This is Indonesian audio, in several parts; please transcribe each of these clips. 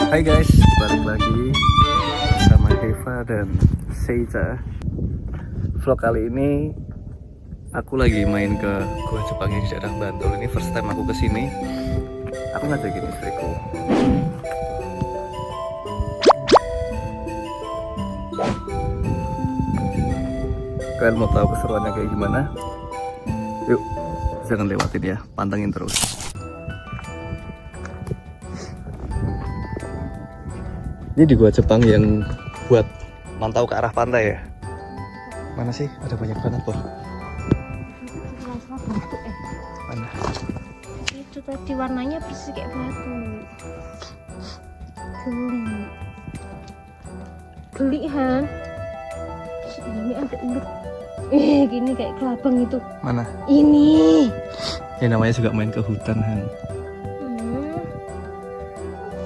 Hai guys, balik lagi bersama Deva dan Seiza. Vlog kali ini aku lagi main ke Gua Jepang yang di daerah Bantul. Ini first time aku kesini. Aku ngajakin istriku. Kalian mau tahu keseruannya kayak gimana? Yuk, jangan lewatin ya, pantengin terus. Ini di Gua Jepang yang buat mantau ke arah pantai ya. Mana sih? Ada banyak banget loh. Mana? Itu tadi warnanya persis kayak batu. Geli Han. Ini ada ulet. Gini kayak kelabang itu. Mana? Ini. Ya namanya juga main ke hutan Han.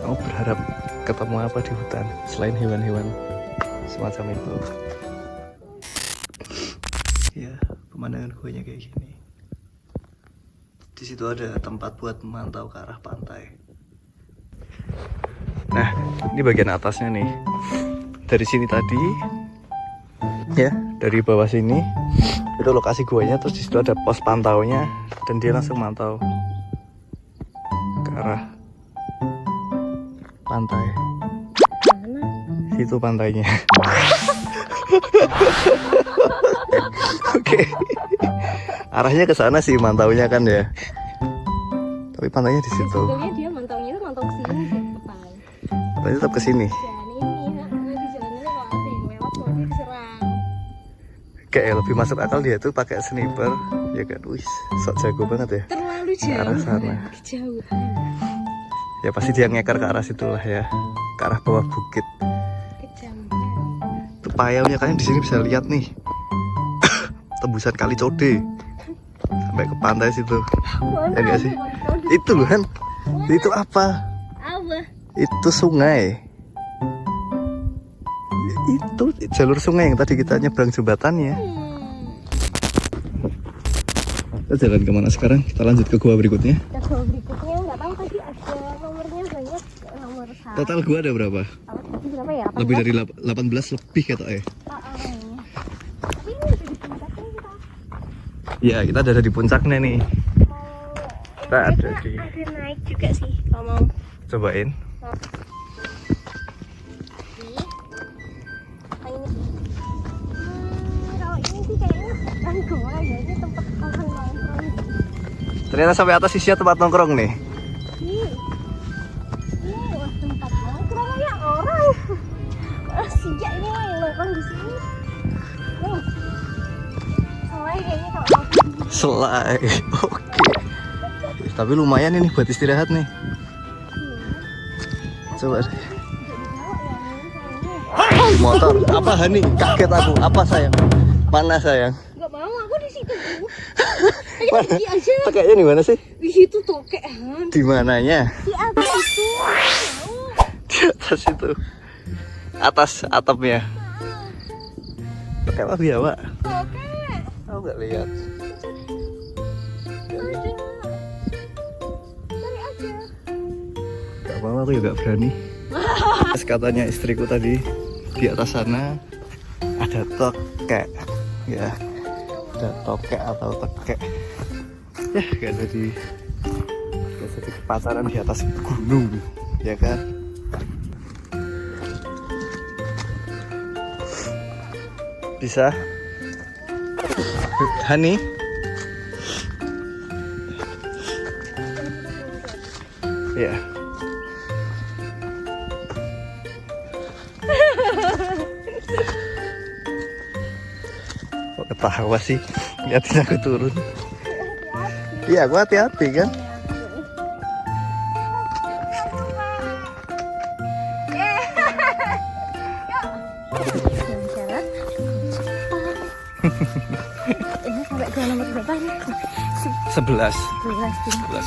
Kamu berharap ketemu apa di hutan selain hewan-hewan semacam itu? Ya, pemandangan guanya kayak gini. Di situ ada tempat buat memantau ke arah pantai. Nah, ini bagian atasnya nih. Dari sini tadi, ya, dari bawah sini itu lokasi guanya. Terus di situ ada pos pantaunya dan dia langsung mantau ke arah pantai. Itu pantainya. Oke. Arahnya ke sana sih mantaunya kan ya. Tapi pantainya di situ. Sebetulnya dia mantaunya itu mantau ke sini sih, depan. Tapi tetap ke sini. Jalan ini, di jalannya kalau ada yang lewat soalnya diserang. Kayak lebih masuk akal dia tuh pakai sniper, ya kan? Wih, sok jago banget ya. Terlalu jauh. Ke arah sana. Kejauhan. Ya pasti dia ngeker ke arah situlah ya. Ke arah bawah bukit. Tuh payaunya kalian di sini bisa lihat nih. Tembusan kali Code sampai ke pantai situ. Ya enggak sih? Itu loh kan. Itu apa? Apa? Itu sungai. Itu jalur sungai yang tadi kita nyebrang jembatannya. Kita jalan kemana sekarang? Kita lanjut ke gua berikutnya. Ke gua berikutnya nggak tahu tadi ada nomornya banyak, nomor 1. Total gua ada berapa? Berapa ya? 18? Lebih dari 18 lebih kata Tapi ini udah di puncaknya kita. Ya, kita ada di puncaknya nih. Kita ada di. Ada naik juga sih kalau mau. Cobain. Kalau ini sih kayaknya bukan goa ya, ini tempat orang nongkrong. Ternyata sampai atas isinya tempat nongkrong nih. Ini wah tempat nongkrong ya orang. Sejak ini yang nongkrong di sini. Soalnya kayaknya kalau Selai. Oke. Tapi lumayan ini buat istirahat nih. Coba deh. Motor. Apa Hani? Kaget aku. Apa sayang? Mana sayang? nggak mau aku di situ. Mana? Pergi aja. Kayaknya di mana sih? Di situ tokek Han. Di mananya? Di atas itu. Di atas itu. Atas atapnya. Pakai apa biawak? Tokek. Aku nggak lihat. Cari aja. Gak mau, aku juga berani. Terus katanya istriku tadi di atas sana ada tokek, ya, ada tokek atau tekek. Ya, gak jadi pacaran di atas gunung, ya kan? Bisa? Hani? Ya. Kok ketawa sih? Liatin aku turun. Iya, aku hati-hati kan. Ini sampai ke nomor berapa nih? 11. 11.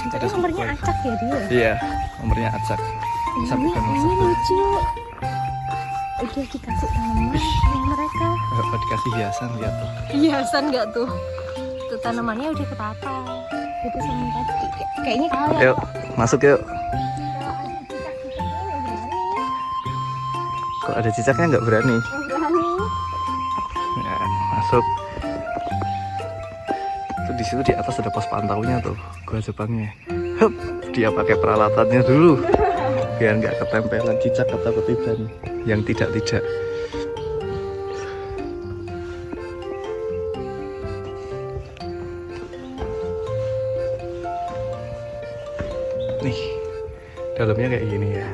Kita Tapi ada nomornya 10. acak ya dia. Iya, nomornya acak. Sampai ke nomor Ini 11. lucu. Udah dikasih tanaman sama mereka. Apa dikasih hiasan lihat tuh. Hiasan nggak tuh? Tuh tanamannya udah ketata. Itu sama tadi. Kayaknya kalau Yuk, masuk yuk. ada cicak-cicaknya nggak berani. Kalau ada cicaknya nggak berani. Berani. Ya, masuk. Itu di situ di atas ada pos pantaunya tuh, Gua Jepangnya. Hup, dia pakai peralatannya dulu biar nggak ketempelan cicak atau ketiban yang tidak. Nih, dalamnya kayak gini ya.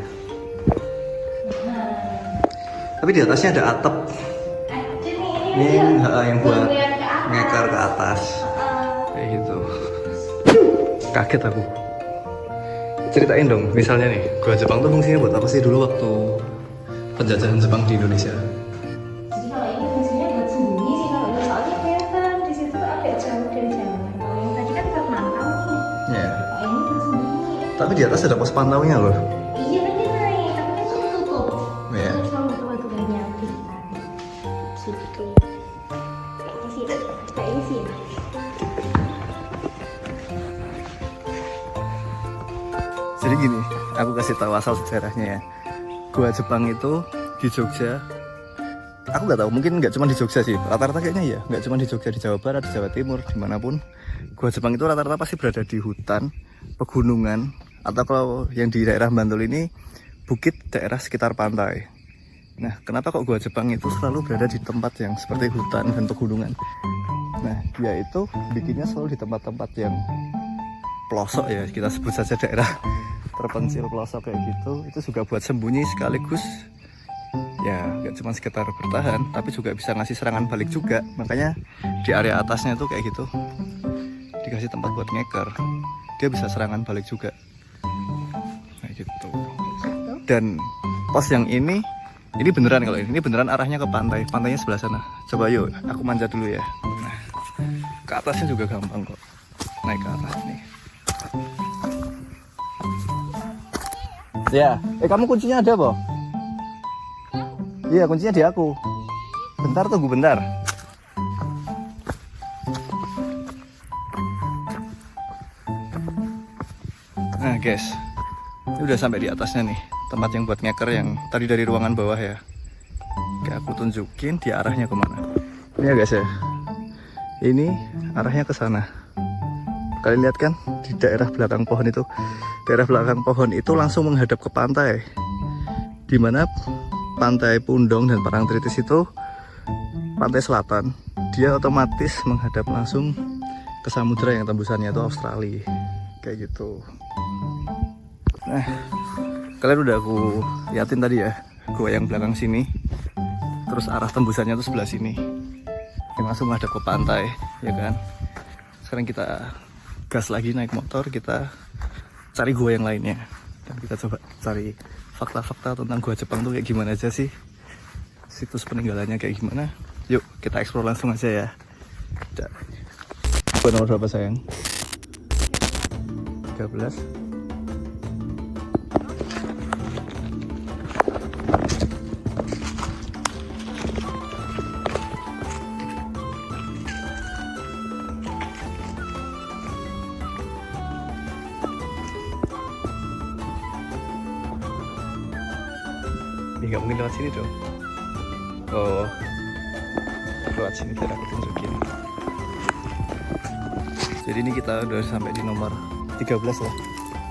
Tapi di atasnya ada atap. Ini yang buat ngeker ke atas. Kayak gitu. Kaget aku. Ceritain dong, misalnya nih, Gua Jepang tuh fungsinya buat apa sih dulu waktu penjajahan Jepang di Indonesia? Jadi kalau ini fungsinya buat sembunyi sih, kalau ini soalnya kelihatan di situ tuh agak jauh dari jalan. Kalau yang tadi kan buat mantau nih. Ya. Kalau ini buat sembunyi. Tapi di atas ada pos pantaunya loh. Iya tadi naik, tapi kan tutup. Ya. Terus sama batu-batu banyak di depan. Gitu. Kayaknya sih, kayak ini sih. Jadi gini, aku kasih tahu asal sejarahnya ya. Gua Jepang itu di Jogja. Aku nggak tahu, mungkin nggak cuma di Jogja sih. Rata-rata kayaknya ya, nggak cuma di Jogja, di Jawa Barat, di Jawa Timur, dimanapun. Gua Jepang itu rata-rata pasti berada di hutan, pegunungan, atau kalau yang di daerah Bantul ini bukit daerah sekitar pantai. Nah, kenapa kok Gua Jepang itu selalu berada di tempat yang seperti hutan dan pegunungan? Nah, dia itu bikinnya selalu di tempat-tempat yang pelosok ya, kita sebut saja daerah terpencil pelosok kayak gitu. Itu juga buat sembunyi sekaligus ya, gak cuma sekitar bertahan tapi juga bisa ngasih serangan balik juga. Makanya di area atasnya tuh kayak gitu dikasih tempat buat ngeker, dia bisa serangan balik juga kayak gitu. Dan pos yang ini beneran, kalau ini beneran arahnya ke pantai, pantainya sebelah sana. Coba yuk, aku manjat dulu ya. Nah, ke atasnya juga gampang kok, naik ke atas nih. Ya, kamu kuncinya ada, Bo? Iya, kuncinya di aku. Bentar, tunggu bentar. Nah, guys, ini udah sampai di atasnya nih, tempat yang buat ngeker yang tadi dari ruangan bawah ya. Oke, aku tunjukin dia arahnya kemana. Ini ya, guys ya. Ini arahnya ke sana. Kalian lihat kan di daerah belakang pohon itu, daerah belakang pohon itu langsung menghadap ke pantai, dimana pantai Pundong dan Parangtritis itu pantai selatan, dia otomatis menghadap langsung ke samudra yang tembusannya itu Australia kayak gitu. Nah, kalian udah aku liatin tadi ya, gua yang belakang sini, terus arah tembusannya tuh sebelah sini yang langsung menghadap ke pantai ya kan. Sekarang kita gas lagi naik motor, kita cari gua yang lainnya dan kita coba cari fakta-fakta tentang Gua Jepang tuh kayak gimana aja sih, situs peninggalannya kayak gimana. Yuk kita explore langsung aja ya. Gua nomor berapa sayang? 13. Nggak mungkin lewat sini dong. Oh, lewat sini biar aku tunjukin. Jadi ini kita udah sampai di nomor 13 lah.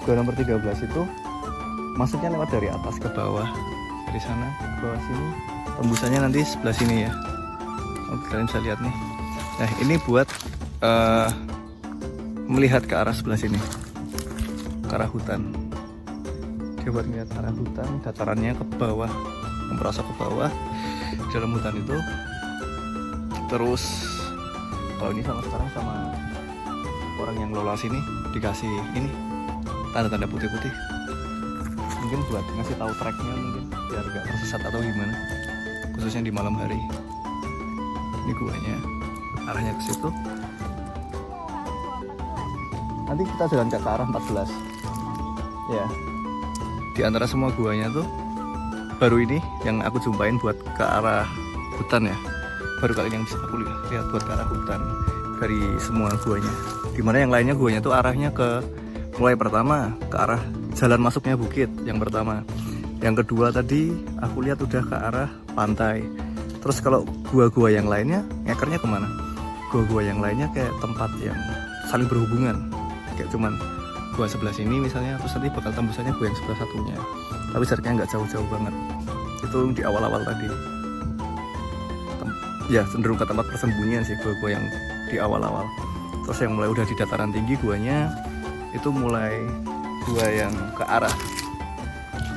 Gua nomor 13 itu masuknya lewat dari atas ke bawah, dari sana ke bawah sini. Tembusannya nanti sebelah sini ya. Oke, kalian bisa lihat nih. Nah, ini buat melihat ke arah sebelah sini, ke arah hutan. Dia buat melihat arah hutan, datarannya ke bawah, memperosok ke bawah di dalam hutan itu. Terus kalau ini sama sekarang sama orang yang lolos sini dikasih ini tanda-tanda putih-putih, mungkin buat ngasih tahu treknya, mungkin biar gak tersesat atau gimana, khususnya di malam hari. Ini guanya, arahnya ke situ. Nanti kita jalan ke arah 14 ya. Di antara semua guanya tuh baru ini yang aku jumpain buat ke arah hutan ya, baru kali yang bisa aku lihat buat ke arah hutan dari semua guanya. Dimana yang lainnya guanya tuh arahnya ke, mulai pertama ke arah jalan masuknya bukit yang pertama, Yang kedua tadi aku lihat udah ke arah pantai. Terus kalau gua-gua yang lainnya ngekernya kemana? Gua-gua yang lainnya kayak tempat yang saling berhubungan. Kayak cuman gua sebelah sini misalnya, terus nanti bakal tembusannya gua yang sebelah satunya. Tapi jaraknya nggak jauh-jauh banget. Itu di awal-awal tadi. Ya cenderung ke tempat persembunyian sih gua-gua yang di awal-awal. Terus yang mulai udah di dataran tinggi guanya itu mulai gua yang ke arah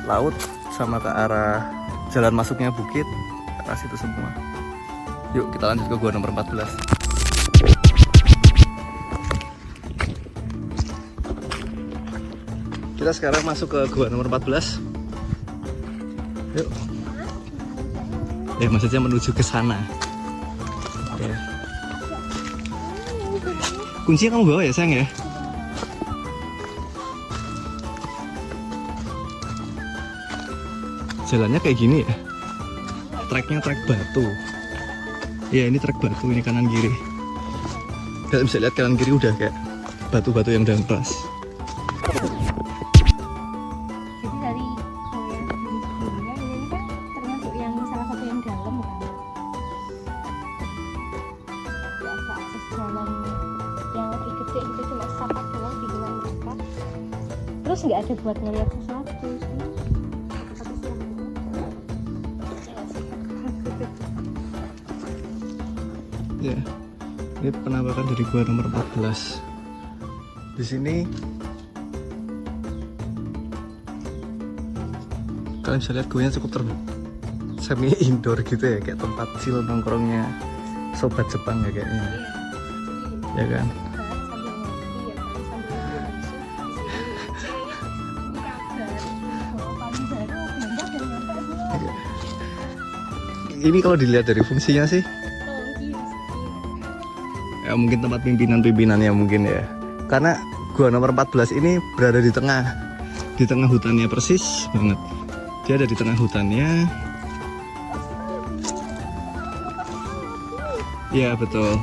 laut sama ke arah jalan masuknya bukit, ke arah situ semua. Yuk kita lanjut ke gua nomor 14. Kita sekarang masuk ke gua nomor 14. Yuk. Maksudnya menuju ke sana. Ya. Kuncinya kamu bawa ya sayang ya? Jalannya kayak gini ya? Treknya trek batu. Ya ini trek batu, ini kanan kiri. Kalian bisa lihat kanan kiri udah kayak batu-batu yang udah keras. Jadi dari sebelumnya ini kan termasuk yang salah satu yang dalam kan. Biasa akses jalan yang lebih gede itu cuma sapa doang di luar mereka. Terus nggak ada buat ngeliat sesuatu. Ya, ini penampakan dari gua nomor 14. Di sini kalian bisa lihat guanya cukup semi indoor gitu ya, kayak tempat chill nongkrongnya sobat Jepang ya kayaknya. Ya kan? Ini kalau dilihat dari fungsinya sih ya mungkin tempat pimpinan-pimpinannya mungkin ya, karena gua nomor 14 ini berada di tengah hutannya persis banget. Dia ada di tengah hutannya. Ya betul.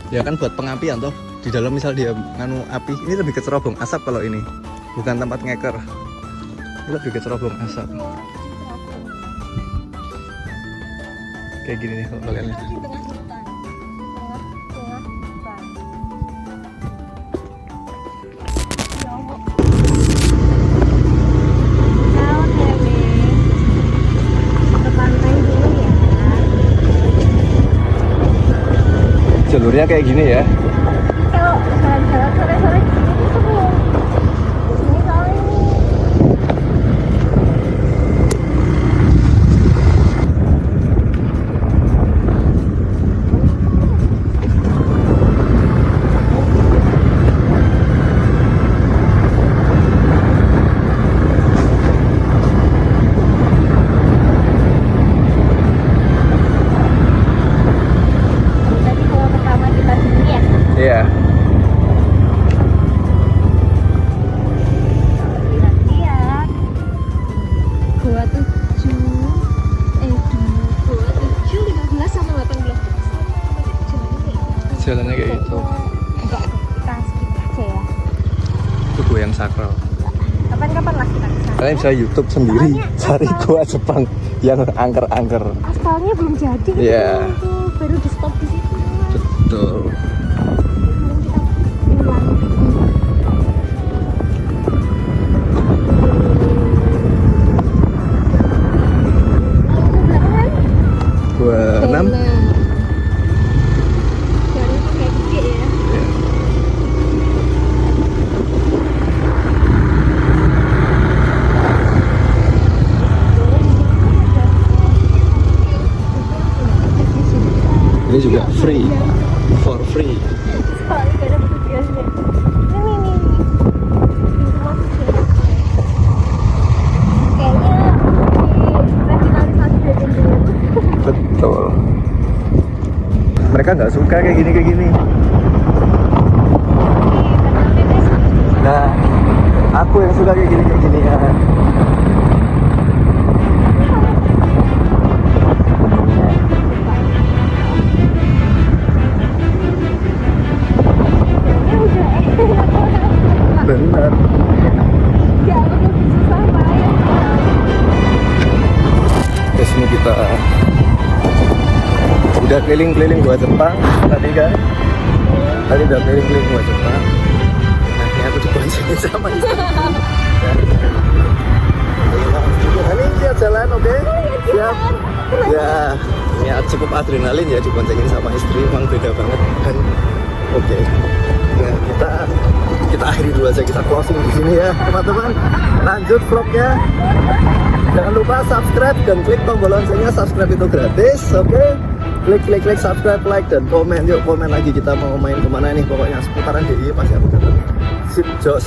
Ya kan buat pengapian toh. Di dalam misal dia nganu api, ini lebih ke cerobong asap. Kalau ini bukan tempat ngeker, ini lebih ke cerobong asap. Kayak gini nih kalau kalian lihat. Di tengah hutan. Tengah hutan. Ya Allah. Halo Dewi. Ke pantai dulu ya. Jalurnya kayak gini ya. Kalau jalan-jalan sore-sore di sini tuh seru. Di sini soalnya ini. Tadi kalau pertama kita sini ya. Iya. Lihat-lihat. Gua 7 gua 7 15 sama 18. Jalannya kayak gitu. Enggak, kita skip aja ya. Itu gua yang sakral. Kapan-kapan lah kita kesana. Kalian bisa YouTube sendiri, cari gua Jepang yang angker-angker. Aspalnya belum jadi. Iya. Itu baru di stop di situ. Betul. Kemudian kita ulang. Gua 6. Jalannya tuh kayak gede ya. Ini juga free, for free. Sekali gak ada petugasnya. Ini. Pintu masuk ya. Kayaknya di revitalisasi dari pintunya tuh. Betul. Mereka nggak suka kayak gini. Nah, aku yang suka kayak gini ya. udah keliling-keliling gua Jepang tadi kan. Tadi udah keliling-keliling gua Jepang. Nah, ini aku diboncengin sama istri. Ini lihat jalan, oke? Siap. Ya, ini cukup adrenalin ya diboncengin sama istri, emang beda banget kan. Oke. Nah, kita akhiri dulu aja, kita closing di sini ya, teman-teman. Lanjut vlognya. Jangan lupa subscribe dan klik tombol loncengnya. Subscribe itu gratis, oke? Klik subscribe, like dan komen. Yuk komen lagi kita mau main kemana nih. Pokoknya seputaran DIY pasti aku datang. Sip jos.